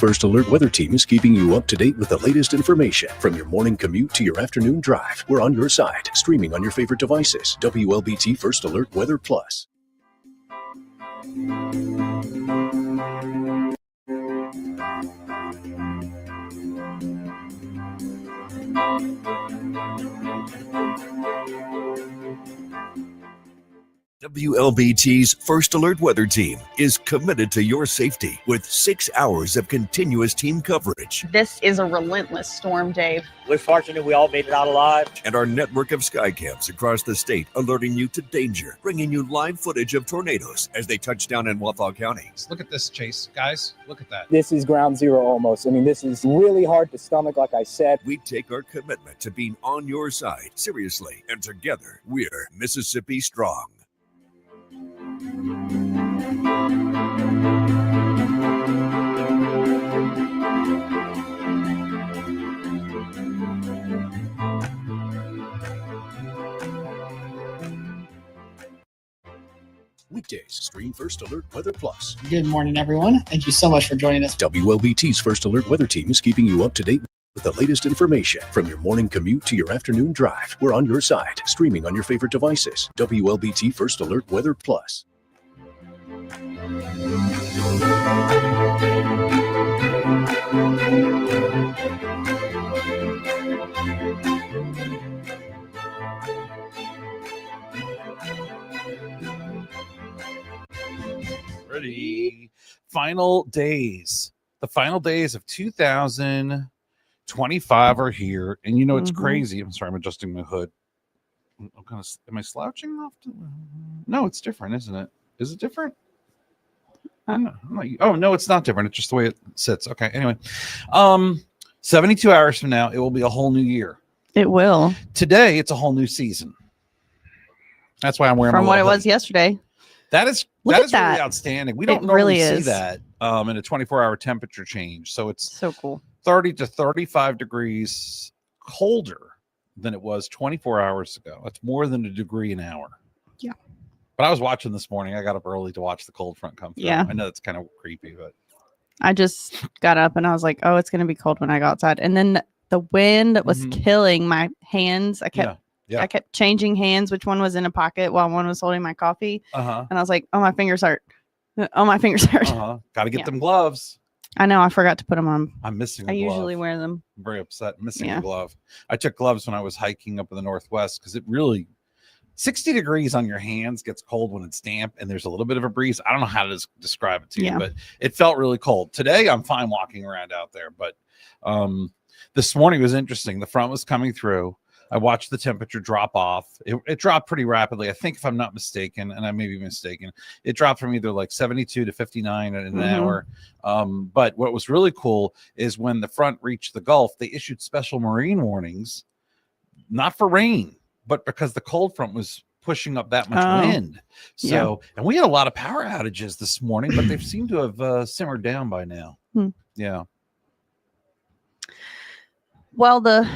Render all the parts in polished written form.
First Alert Weather Team is keeping you up to date with the latest information. From your morning commute to your afternoon drive, we're on your side, streaming on your favorite devices. WLBT First Alert Weather Plus. WLBT's First Alert Weather Team is committed to your safety with 6 hours of continuous team coverage. This is a relentless storm, Dave. We're fortunate we all made it out alive. And our network of sky cams across the state alerting you to danger, bringing you live footage of tornadoes as they touch down in Wathau County. Look at this, Chase. Guys, look at that. This is ground zero almost. I mean, this is really hard to stomach, like I said. We take our commitment to being on your side seriously, and together we're Mississippi Strong. Weekdays, stream First Alert Weather Plus. Good morning, everyone. Thank you so much for joining us. WLBT's First Alert Weather Team is keeping you up to date with the latest information. From your morning commute to your afternoon drive, we're on your side, streaming on your favorite devices. WLBT First Alert Weather Plus. Ready. Final days. The final days of 2025 are here. And you know, it's crazy. I'm sorry, I'm adjusting my hood. I'm kind of, am I slouching off? No, it's different, isn't it? Is it different? I'm not, oh, no, it's not different. It's just the way it sits. Okay. Anyway, 72 hours from now, it will be a whole new year. It will. Today, it's a whole new season. That's why I'm wearing from my what it hoodie. Was yesterday. That is really outstanding. We don't normally see that in a 24-hour temperature change. So it's so cool. 30 to 35 degrees colder than it was 24 hours ago. That's more than a degree an hour. Yeah. But I was watching this morning. I got up early to watch the cold front come through. Yeah. I know it's kind of creepy, but I just got up and I was like, oh, it's going to be cold when I go outside. And then the wind was killing my hands. I kept changing hands, which one was in a pocket while one was holding my coffee. And I was like, oh, my fingers hurt. Oh, my fingers hurt. Got to get them gloves. I know. I forgot to put them on. I'm missing a glove. I usually wear wear them. I'm very upset. Missing a glove. I took gloves when I was hiking up in the Northwest because it really 60 degrees on your hands gets cold when it's damp and there's a little bit of a breeze. I don't know how to describe it to you, but it felt really cold. Today, I'm fine walking around out there, but this morning was interesting. The front was coming through. I watched the temperature drop off. It dropped pretty rapidly. I think if I'm not mistaken, and I may be mistaken, it dropped from either like 72 to 59 in an hour. But what was really cool is when the front reached the Gulf, they issued special marine warnings, not for rain, but because the cold front was pushing up that much wind. So, and we had a lot of power outages this morning, but they've seemed to have simmered down by now. Yeah. Well, the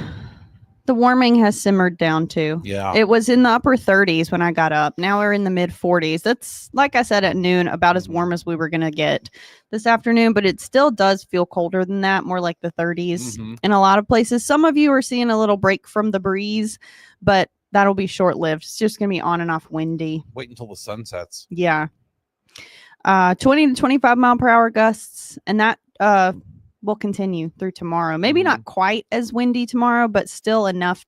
warming has simmered down too. Yeah. It was in the upper 30s when I got up. Now we're in the mid 40s. That's, like I said, at noon, about as warm as we were going to get this afternoon, but it still does feel colder than that, more like the 30s in a lot of places. Some of you are seeing a little break from the breeze, but that'll be short-lived. It's just going to be on and off windy. Wait until the sun sets. Yeah. 20 to 25 mile per hour gusts, and that will continue through tomorrow. Maybe not quite as windy tomorrow, but still enough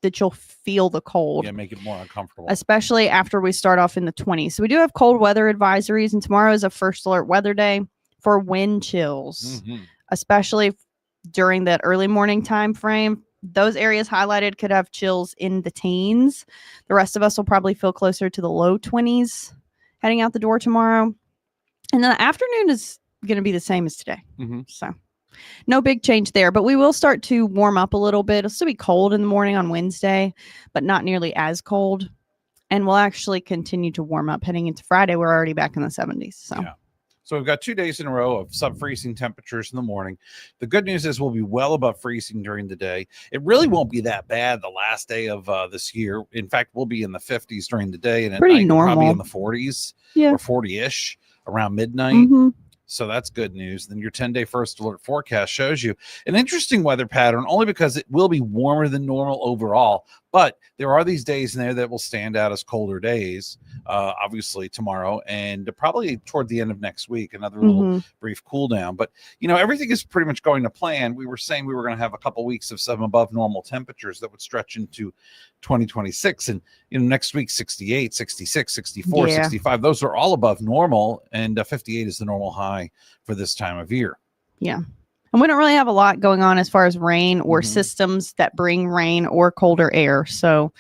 that you'll feel the cold. Yeah, make it more uncomfortable. Especially after we start off in the 20s. So we do have cold weather advisories, and tomorrow is a first alert weather day for wind chills, especially during that early morning time frame. Those areas highlighted could have chills in the teens. The rest of us will probably feel closer to the low 20s heading out the door tomorrow. And then the afternoon is going to be the same as today. So no big change there, but we will start to warm up a little bit. It'll still be cold in the morning on Wednesday, but not nearly as cold. And we'll actually continue to warm up heading into Friday. We're already back in the 70s. So. Yeah. So we've got 2 days in a row of sub-freezing temperatures in the morning. The good news is we'll be well above freezing during the day. It really won't be that bad the last day of this year. In fact, we'll be in the 50s during the day and at pretty night normal. probably in the 40s or 40-ish around midnight. So that's good news. Then your 10-day first alert forecast shows you an interesting weather pattern, only because it will be warmer than normal overall. But there are these days in there that will stand out as colder days, obviously tomorrow and probably toward the end of next week, another little brief cool down. But, everything is pretty much going to plan. We were saying we were going to have a couple weeks of some above normal temperatures that would stretch into 2026. And, next week, 68, 66, 64, 65. Those are all above normal. And 58 is the normal high for this time of year. Yeah. And we don't really have a lot going on as far as rain or systems that bring rain or colder air. So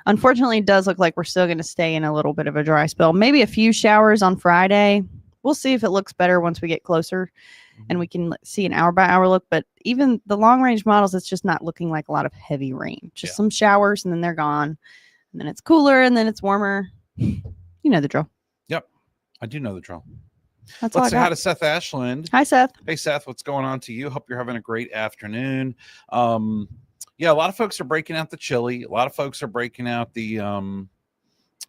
unfortunately, it does look like we're still going to stay in a little bit of a dry spell. Maybe a few showers on Friday. We'll see if it looks better once we get closer and we can see an hour by hour look. But even the long range models, it's just not looking like a lot of heavy rain. Just some showers and then they're gone. And then it's cooler and then it's warmer. You know the drill. Yep. I do know the drill. Let's say hi to Seth Ashland. Hi, Seth. Hey, Seth, what's going on to you? Hope you're having a great afternoon. A lot of folks are breaking out the chili. A lot of folks are breaking out the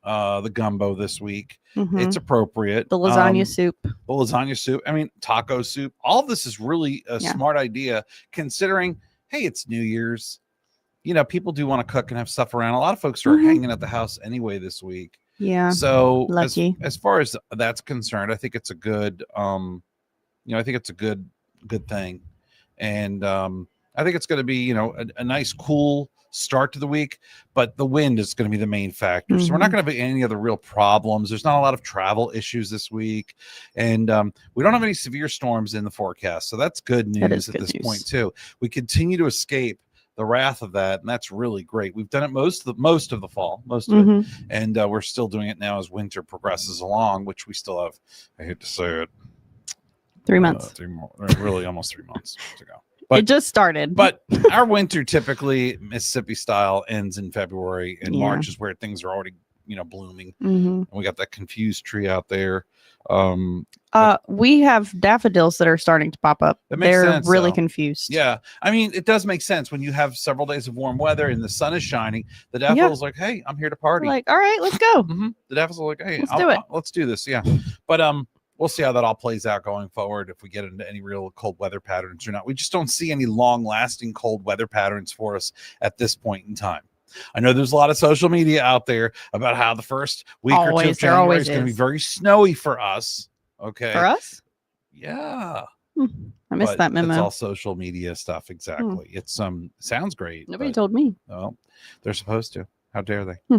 gumbo this week. It's appropriate. The lasagna soup. I mean, taco soup. All of this is really a smart idea, considering, hey, it's New Year's. People do want to cook and have stuff around. A lot of folks are hanging at the house anyway this week. Yeah. So lucky. As far as that's concerned, I think it's a good, good thing. And I think it's going to be, a nice, cool start to the week, but the wind is going to be the main factor. So we're not going to have any other real problems. There's not a lot of travel issues this week. And we don't have any severe storms in the forecast. So that's good news at this point too. We continue to escape the wrath of that, and that's really great. We've done it most of the fall, most of it, and we're still doing it now as winter progresses along, which we still have, I hate to say it, 3 months, really almost 3 months to go. But it just started. But our winter typically Mississippi style ends in February, and March is where things are already blooming. And we got that confused tree out there. We have daffodils that are starting to pop up. They're really confused. Yeah. I mean, it does make sense when you have several days of warm weather and the sun is shining. The daffodil's like, hey, I'm here to party. We're like, all right, let's go. The daffodil's like, hey, let's do this. Yeah. But we'll see how that all plays out going forward, if we get into any real cold weather patterns or not. We just don't see any long lasting cold weather patterns for us at this point in time. I know there's a lot of social media out there about how the first week or two of January is going to be very snowy for us. Okay. For us? Yeah. I missed that memo. It's all social media stuff. Exactly. It's sounds great. Nobody told me. Well, they're supposed to. How dare they?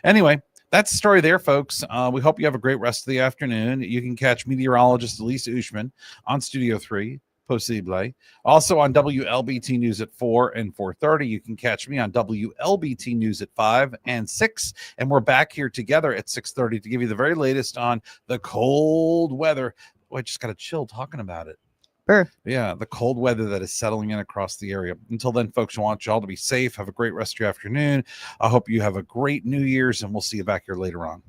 Anyway, that's the story there, folks. We hope you have a great rest of the afternoon. You can catch meteorologist Elise Ushman on Studio 3. Possible. Also on WLBT News at 4 and 4:30. You can catch me on WLBT News at 5 and 6. And we're back here together at 6:30 to give you the very latest on the cold weather. Oh, I just got a chill talking about it. Yeah, the cold weather that is settling in across the area. Until then, folks, I want you all to be safe. Have a great rest of your afternoon. I hope you have a great New Year's, and we'll see you back here later on.